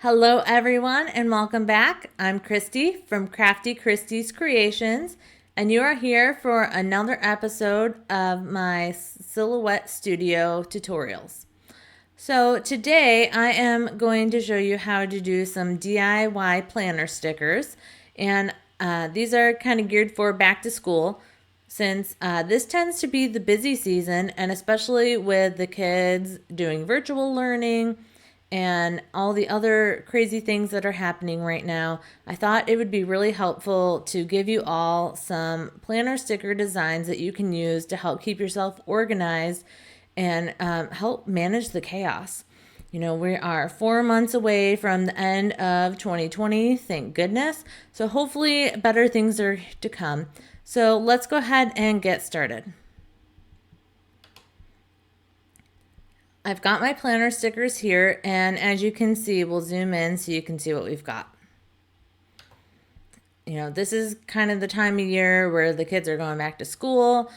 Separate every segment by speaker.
Speaker 1: Hello, everyone, and welcome back. I'm Christy from Crafty Christy's Creations, and you are here for another episode of my Silhouette Studio tutorials. So today I am going to show you how to do some DIY planner stickers, and these are kind of geared for back to school since this tends to be the busy season, and especially with the kids doing virtual learning and all the other crazy things that are happening right now, I thought it would be really helpful to give you all some planner sticker designs that you can use to help keep yourself organized and help manage the chaos. You know, we are 4 months away from the end of 2020, thank goodness. So hopefully better things are to come. So let's go ahead and get started. I've got my planner stickers here, and as you can see, we'll zoom in so you can see what we've got. You know, this is kind of the time of year where the kids are going back to school.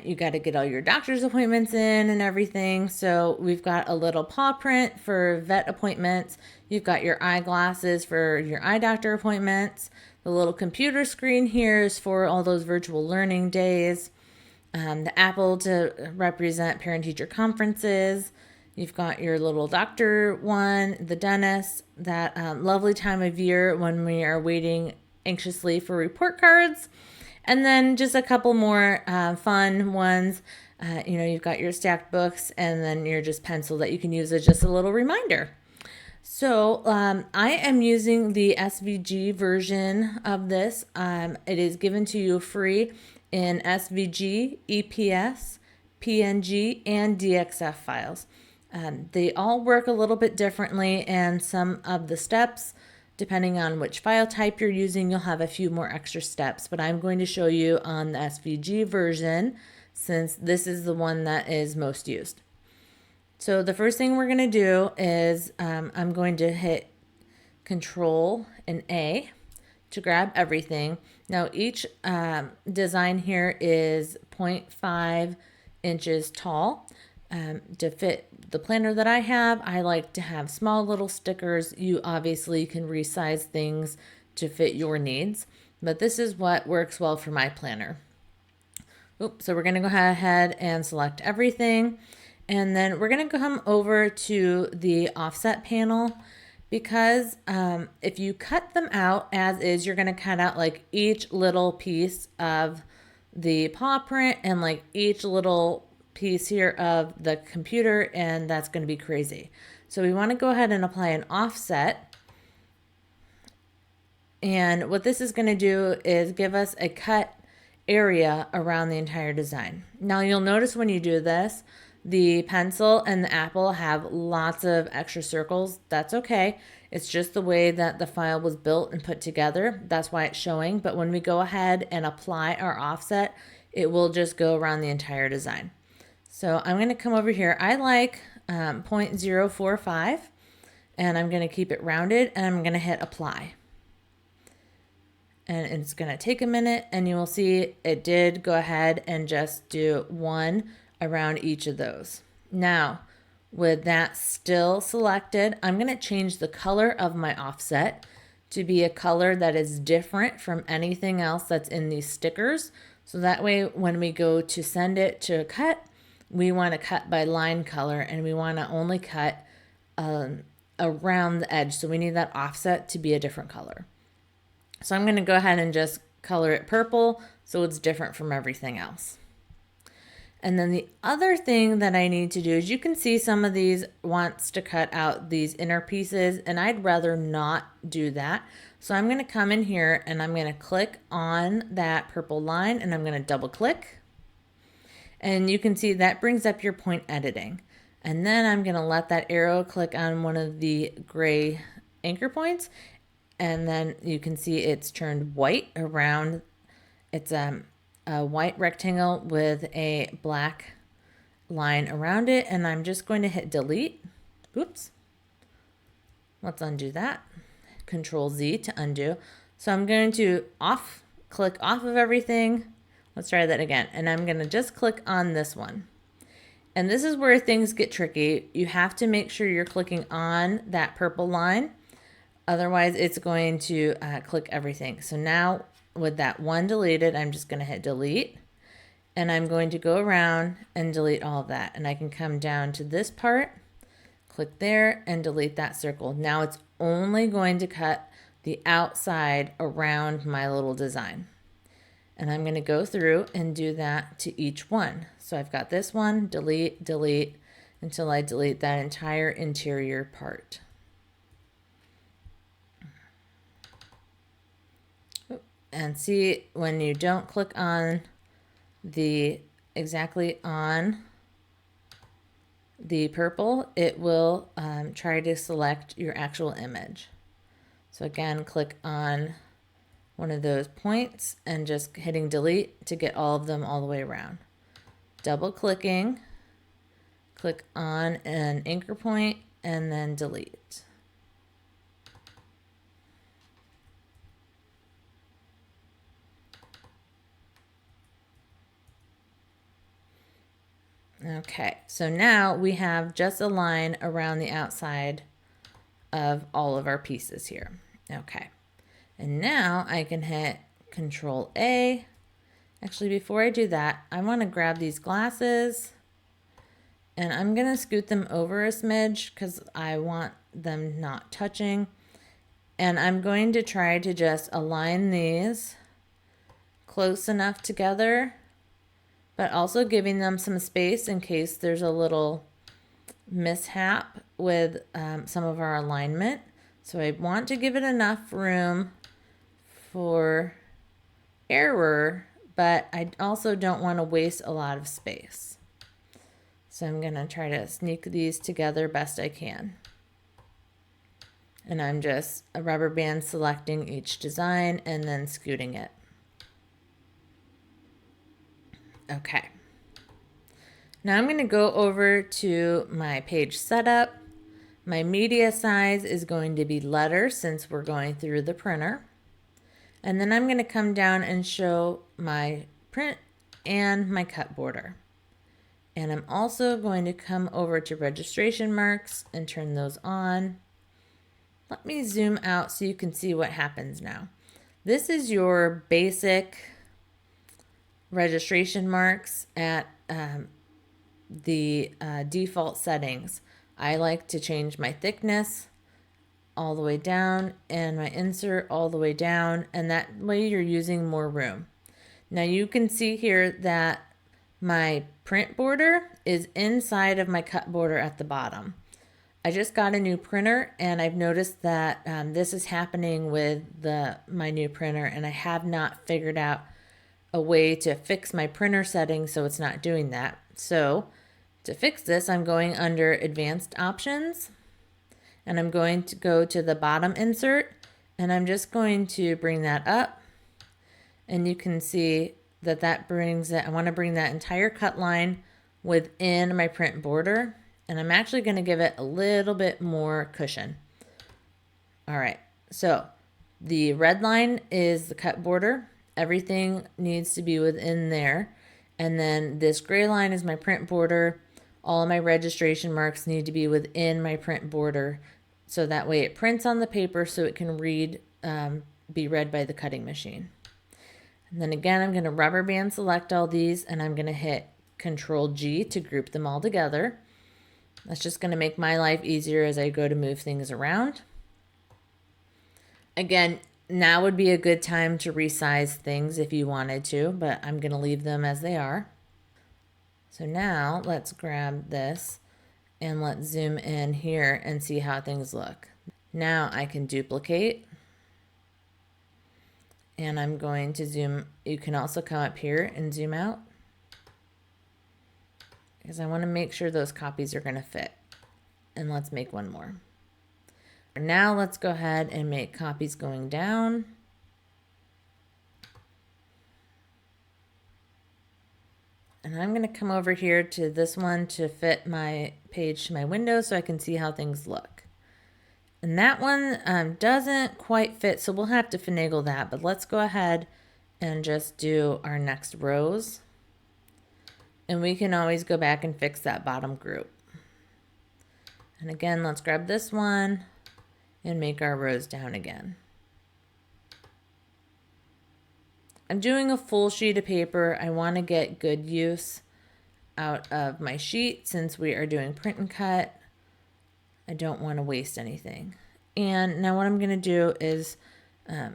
Speaker 1: You got to get all your doctor's appointments in and everything. So we've got a little paw print for vet appointments. You've got your eyeglasses for your eye doctor appointments. The little computer screen here is for all those virtual learning days. The apple to represent parent-teacher conferences. You've got your little doctor one, the dentist, that lovely time of year when we are waiting anxiously for report cards. And then just a couple more fun ones. You've got your stacked books and then your just pencil that you can use as just a little reminder. So I am using the SVG version of this. It is given to you free in SVG, EPS, PNG, and DXF files. They all work a little bit differently, and some of the steps, depending on which file type you're using, you'll have a few more extra steps. But I'm going to show you on the SVG version since this is the one that is most used. So the first thing we're going to do is I'm going to hit Control and A to grab everything. Now each design here is 0.5 inches tall. To fit the planner that I have, I like to have small little stickers. You obviously can resize things to fit your needs, but this is what works well for my planner. So we're going to go ahead and select everything. And then we're going to come over to the offset panel because if you cut them out as is, you're going to cut out like each little piece of the paw print and like each little piece here of the computer, and that's going to be crazy. So we want to go ahead and apply an offset. And what this is going to do is give us a cut area around the entire design. Now you'll notice when you do this, the pencil and the apple have lots of extra circles. That's okay. It's just the way that the file was built and put together. That's why it's showing. But when we go ahead and apply our offset, it will just go around the entire design. So I'm going to come over here. I like 0.045, and I'm going to keep it rounded, and I'm going to hit apply. And it's going to take a minute, and you will see it did go ahead and just do one around each of those. Now, with that still selected, I'm going to change the color of my offset to be a color that is different from anything else that's in these stickers. So that way, when we go to send it to cut, we want to cut by line color, and we want to only cut around the edge. So we need that offset to be a different color. So I'm going to go ahead and just color it purple so it's different from everything else. And then the other thing that I need to do is you can see some of these wants to cut out these inner pieces, and I'd rather not do that. So I'm going to come in here and I'm going to click on that purple line, and I'm going to double click. And you can see that brings up your point editing. And then I'm going to let that arrow click on one of the gray anchor points. And then you can see it's turned white around. It's a white rectangle with a black line around it. And I'm just going to hit delete. Oops. Let's undo that. Control Z to undo. So I'm going to click off of everything. Let's try that again. And I'm going to just click on this one. And this is where things get tricky. You have to make sure you're clicking on that purple line Otherwise, it's going to click everything. So now with that one deleted, I'm just going to hit delete. And I'm going to go around and delete all of that. And I can come down to this part, click there, and delete that circle. Now it's only going to cut the outside around my little design. And I'm going to go through and do that to each one. So I've got this one, delete, delete, until I delete that entire interior part. And see, when you don't click on the exactly on the purple, it will try to select your actual image. So again, click on one of those points and just hitting delete to get all of them all the way around. Double clicking, click on an anchor point and then delete. Okay, so now we have just a line around the outside of all of our pieces here. Okay, and now I can hit Control A. Actually, before I do that, I want to grab these glasses and I'm going to scoot them over a smidge because I want them not touching. And I'm going to try to just align these close enough together, but also giving them some space in case there's a little mishap with some of our alignment. So I want to give it enough room for error, but I also don't want to waste a lot of space. So I'm going to try to sneak these together best I can. And I'm just a rubber band selecting each design and then scooting it. Okay. Now I'm going to go over to my page setup. My media size is going to be letter since we're going through the printer. And then I'm going to come down and show my print and my cut border. And I'm also going to come over to registration marks and turn those on. Let me zoom out so you can see what happens now. This is your basic registration marks at the default settings. I like to change my thickness all the way down and my insert all the way down, and that way you're using more room. Now you can see here that my print border is inside of my cut border at the bottom. I just got a new printer and I've noticed that this is happening with my new printer, and I have not figured out a way to fix my printer settings so it's not doing that. So to fix this, I'm going under advanced options and I'm going to go to the bottom insert and I'm just going to bring that up, and you can see that brings it. I want to bring that entire cut line within my print border, and I'm actually going to give it a little bit more cushion. All right, so the red line is the cut border. Everything needs to be within there. And then this gray line is my print border. All of my registration marks need to be within my print border, so that way it prints on the paper so it can be read by the cutting machine. And then again, I'm going to rubber band select all these, and I'm going to hit Control G to group them all together. That's just going to make my life easier as I go to move things around. Again, now would be a good time to resize things if you wanted to, but I'm going to leave them as they are. So now let's grab this and let's zoom in here and see how things look. Now I can duplicate. And I'm going to zoom. You can also come up here and zoom out, because I want to make sure those copies are going to fit. And let's make one more. Now let's go ahead and make copies going down. And I'm going to come over here to this one to fit my page to my window so I can see how things look. And that one doesn't quite fit, so we'll have to finagle that. But let's go ahead and just do our next rows. And we can always go back and fix that bottom group. And again, let's grab this one and make our rows down again. I'm doing a full sheet of paper. I want to get good use out of my sheet since we are doing print and cut. I don't want to waste anything. And now what I'm going to do is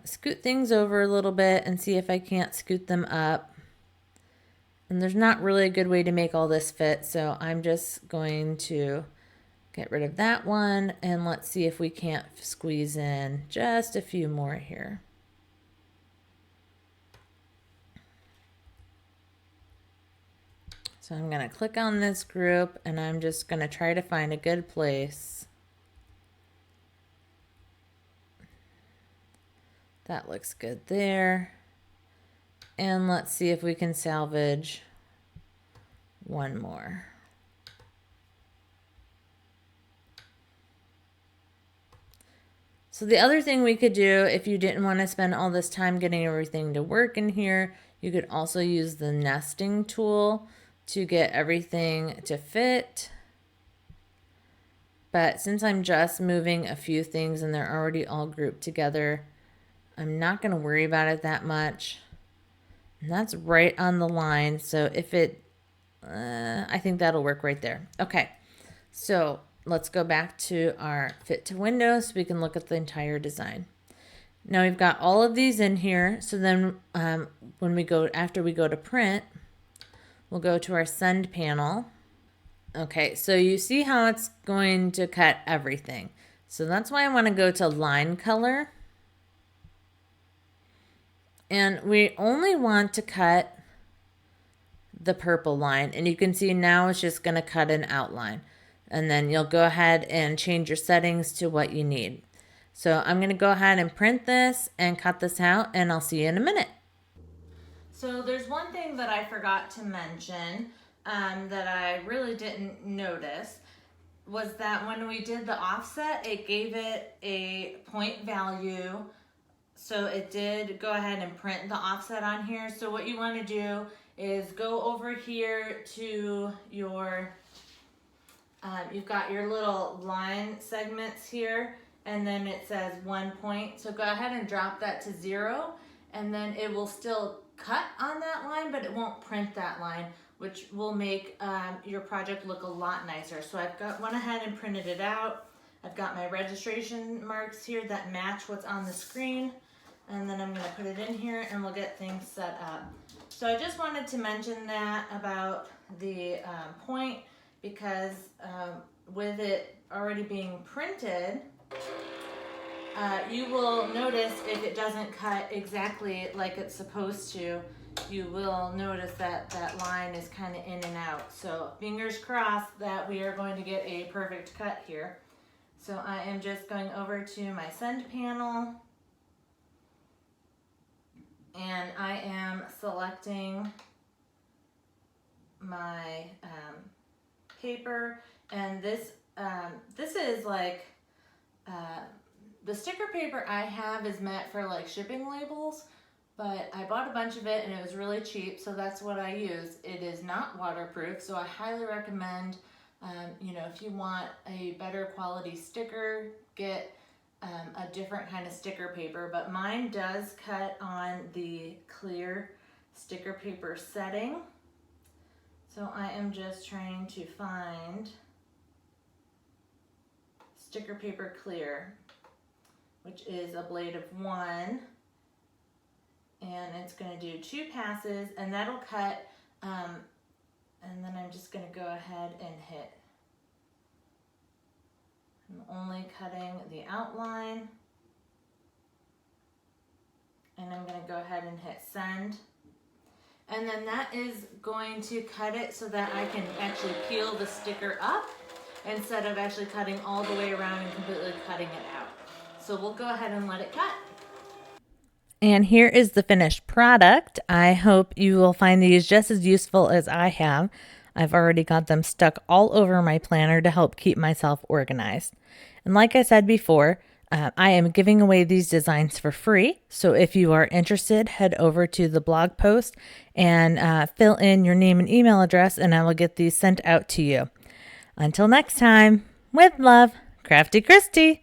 Speaker 1: scoot things over a little bit and see if I can't scoot them up. And there's not really a good way to make all this fit, so I'm just going to get rid of that one, and let's see if we can't squeeze in just a few more here. So I'm going to click on this group, and I'm just going to try to find a good place. That looks good there. And let's see if we can salvage one more. So the other thing we could do, if you didn't want to spend all this time getting everything to work in here, you could also use the nesting tool to get everything to fit. But since I'm just moving a few things and they're already all grouped together, I'm not going to worry about it that much. And that's right on the line. So if it, I think that'll work right there. Okay, so let's go back to our fit to window so we can look at the entire design. Now we've got all of these in here. So then when we go, after we go to print, we'll go to our send panel. Okay, so you see how it's going to cut everything. So that's why I want to go to line color. And we only want to cut the purple line. And you can see now it's just going to cut an outline. And then you'll go ahead and change your settings to what you need. So I'm going to go ahead and print this and cut this out, and I'll see you in a minute. So there's one thing that I forgot to mention that I really didn't notice was that when we did the offset, it gave it a point value. So it did go ahead and print the offset on here. So what you want to do is go over here to your, you've got your little line segments here, and then it says 1 point. So go ahead and drop that to 0, and then it will still cut on that line, but it won't print that line, which will make your project look a lot nicer. So I've went ahead and printed it out. I've got my registration marks here that match what's on the screen. And then I'm going to put it in here and we'll get things set up. So I just wanted to mention that about the point, because with it already being printed, you will notice if it doesn't cut exactly like it's supposed to, you will notice that that line is kind of in and out. So fingers crossed that we are going to get a perfect cut here. So I am just going over to my send panel. And I am selecting my paper, and this is like the sticker paper I have is meant for like shipping labels, but I bought a bunch of it and it was really cheap, so that's what I use. It is not waterproof, so I highly recommend, you know, if you want a better quality sticker, get a different kind of sticker paper, but mine does cut on the clear sticker paper setting. So I am just trying to find sticker paper clear, which is a blade of 1, and it's going to do 2 passes, and that'll cut, and then I'm just going to go ahead and hit. I'm only cutting the outline, and I'm going to go ahead and hit send. And then that is going to cut it so that I can actually peel the sticker up instead of actually cutting all the way around and completely cutting it out. So we'll go ahead and let it cut. And here is the finished product. I hope you will find these just as useful as I have. I've already got them stuck all over my planner to help keep myself organized. And like I said before, I am giving away these designs for free. So if you are interested, head over to the blog post and fill in your name and email address, and I will get these sent out to you. Until next time, with love, Crafty Christy.